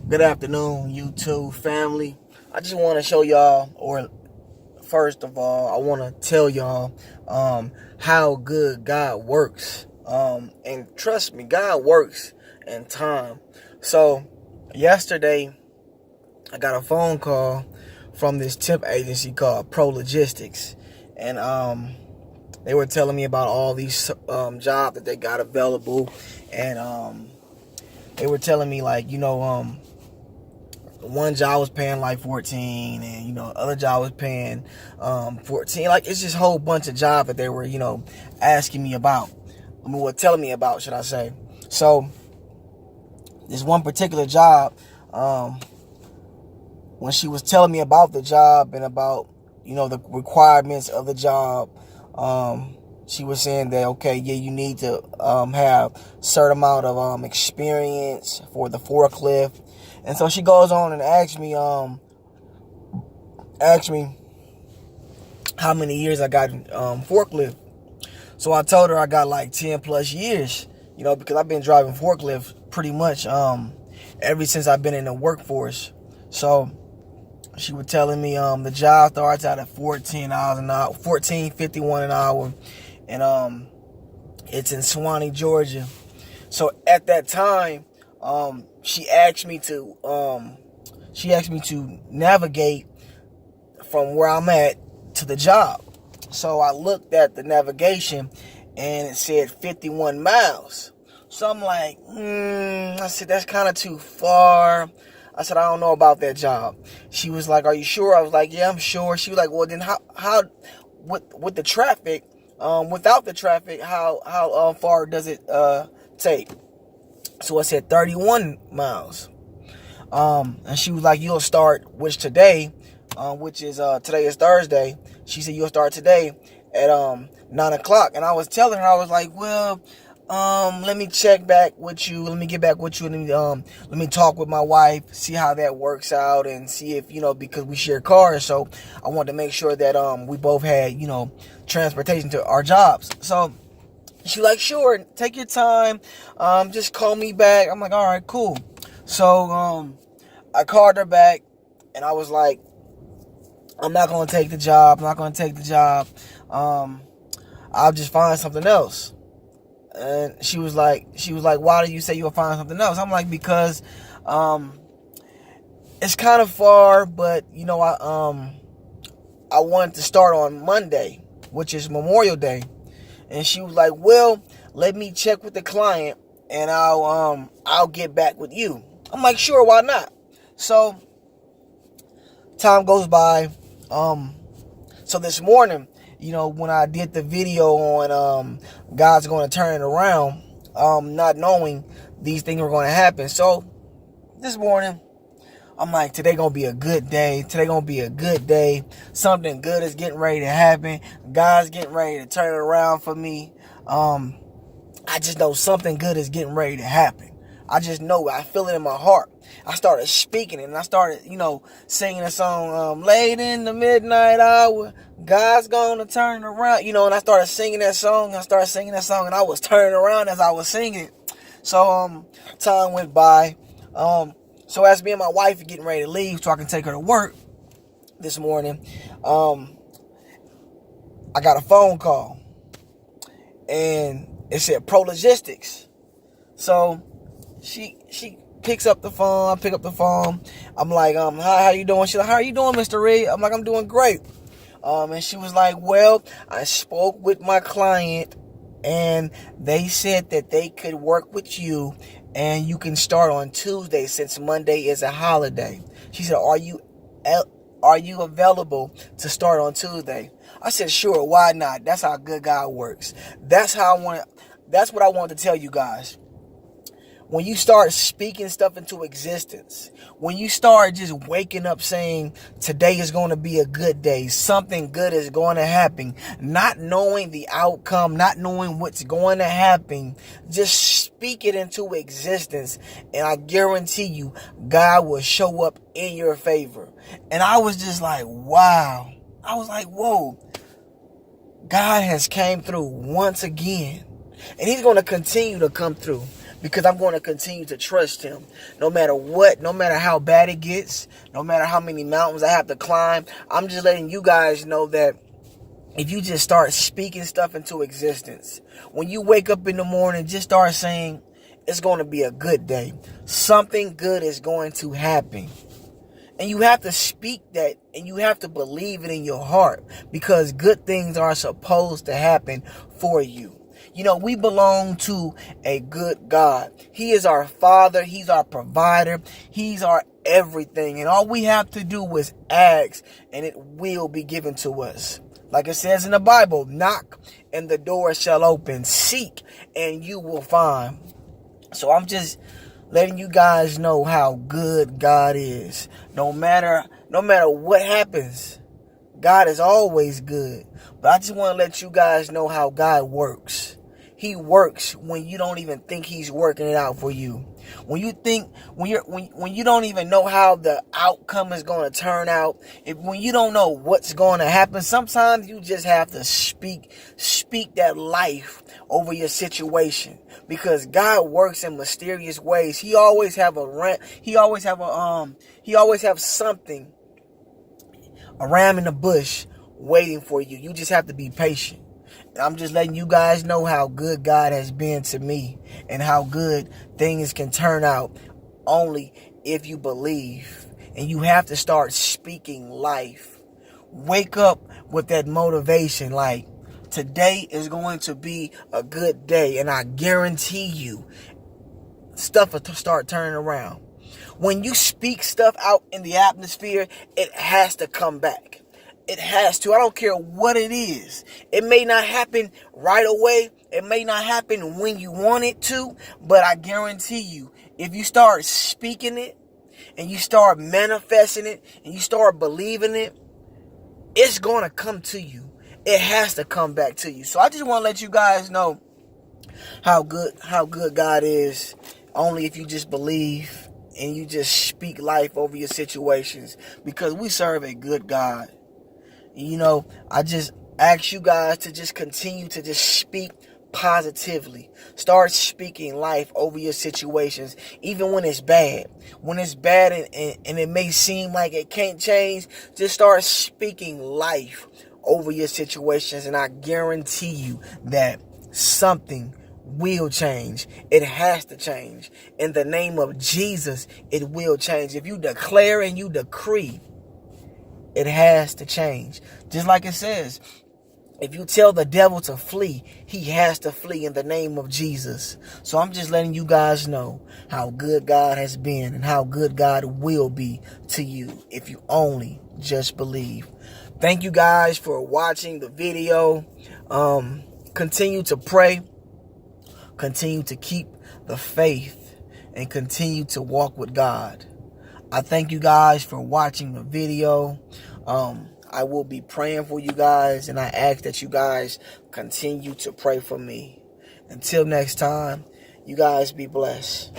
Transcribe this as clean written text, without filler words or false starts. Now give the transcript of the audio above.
Good afternoon, YouTube family. I just want to show y'all, or first of all, I want to tell y'all how good God works. And trust me, God works in time. So, yesterday, I got a phone call from this temp agency called Pro Logistics. And they were telling me about all these jobs that they got available. And they were telling me, like, one job was paying like 14, and other job was paying 14. Like, it's just a whole bunch of jobs that they were asking me about. Telling me about, should I say. So this one particular job, when she was telling me about the job and about the requirements of the job, she was saying that, okay, yeah, you need to have certain amount of experience for the forklift. And so she goes on and asks me how many years I got in forklift. So I told her I got like 10 plus years, because I've been driving forklift pretty much ever since I've been in the workforce. So she was telling me the job starts out at $14 an hour, $14.51 an hour, and it's in Suwanee, Georgia. So at that time, she asked me to navigate from where I'm at to the job. So I looked at the navigation and it said 51 miles. So I'm like, I said, that's kind of too far. I said, I don't know about that job. She was like, are you sure? I was like, yeah, I'm sure. She was like, well, then how with the traffic, without the traffic, how far does it take? So I said 31 miles. And she was like, you'll start, today is Thursday. She said, you'll start today at 9 o'clock. And I was telling her, I was like, well, let me check back with you. Let me get back with you. And let me talk with my wife, see how that works out, and see if, because we share cars. So I wanted to make sure that we both had, transportation to our jobs. So she like, sure, take your time. Just call me back. I'm like, all right, cool. So I called her back, and I was like, I'm not gonna take the job. I'll just find something else. And she was like, why do you say you'll find something else? I'm like, because it's kind of far, but I wanted to start on Monday, which is Memorial Day. And she was like, well, let me check with the client and I'll get back with you. I'm like, sure, why not? So time goes by. So this morning, when I did the video on God's going to turn it around, not knowing these things were going to happen. So this morning, I'm like, today going to be a good day. Something good is getting ready to happen. God's getting ready to turn it around for me. I just know something good is getting ready to happen. I just know it. I feel it in my heart. I started speaking it, and I started, singing a song, late in the midnight hour, God's gonna turn around, and I started singing that song. And I was turning around as I was singing it. So, time went by. So as me and my wife are getting ready to leave so I can take her to work this morning, I got a phone call, and it said Pro Logistics. So she picks up the phone. I pick up the phone. I'm like, hi, how you doing? She's like, how are you doing, Mr. Reed? I'm like, I'm doing great. And she was like, well, I spoke with my client, and they said that they could work with you, and you can start on Tuesday since Monday is a holiday. She said, are you available to start on Tuesday? I said, sure, why not? That's how good God works. That's what I wanted to tell you guys. When you start speaking stuff into existence, when you start just waking up saying, today is going to be a good day, something good is going to happen, not knowing the outcome, not knowing what's going to happen, just speak it into existence, and I guarantee you, God will show up in your favor. And I was just like, wow. I was like, whoa. God has came through once again, and he's going to continue to come through. because I'm going to continue to trust him. No matter what, no matter how bad it gets, no matter how many mountains I have to climb, I'm just letting you guys know that if you just start speaking stuff into existence, when you wake up in the morning, just start saying, it's going to be a good day. Something good is going to happen. And you have to speak that, and you have to believe it in your heart, because good things are supposed to happen for you. You know, we belong to a good God. He is our Father. He's our provider. He's our everything. And all we have to do is ask, and it will be given to us. Like it says in the Bible, knock and the door shall open. Seek and you will find. So I'm just letting you guys know how good God is. No matter what happens, God is always good. But I just want to let you guys know how God works. He works when you don't even think he's working it out for you. When you don't even know how the outcome is going to turn out, when you don't know what's going to happen, sometimes you just have to speak that life over your situation, because God works in mysterious ways. He always have something, a ram in the bush waiting for you. You just have to be patient. I'm just letting you guys know how good God has been to me, and how good things can turn out only if you believe. And you have to start speaking life. Wake up with that motivation, like, today is going to be a good day, and I guarantee you stuff will start turning around. When you speak stuff out in the atmosphere, it has to come back. It has to. I don't care what it is. It may not happen right away. It may not happen when you want it to. But I guarantee you, if you start speaking it, and you start manifesting it, and you start believing it, it's going to come to you. It has to come back to you. So I just want to let you guys know how good God is. Only if you just believe and you just speak life over your situations. Because we serve a good God. You know, I just ask you guys to just continue to just speak positively. Start speaking life over your situations, even when it's bad. When it's bad and it may seem like it can't change, just start speaking life over your situations, and I guarantee you that something will change. It has to change. In the name of Jesus, it will change. If you declare and you decree, it has to change. Just like it says, if you tell the devil to flee, he has to flee in the name of Jesus. So I'm just letting you guys know how good God has been and how good God will be to you if you only just believe. Thank you guys for watching the video. Continue to pray. Continue to keep the faith and continue to walk with God. I thank you guys for watching the video. I will be praying for you guys, and I ask that you guys continue to pray for me. Until next time, you guys be blessed.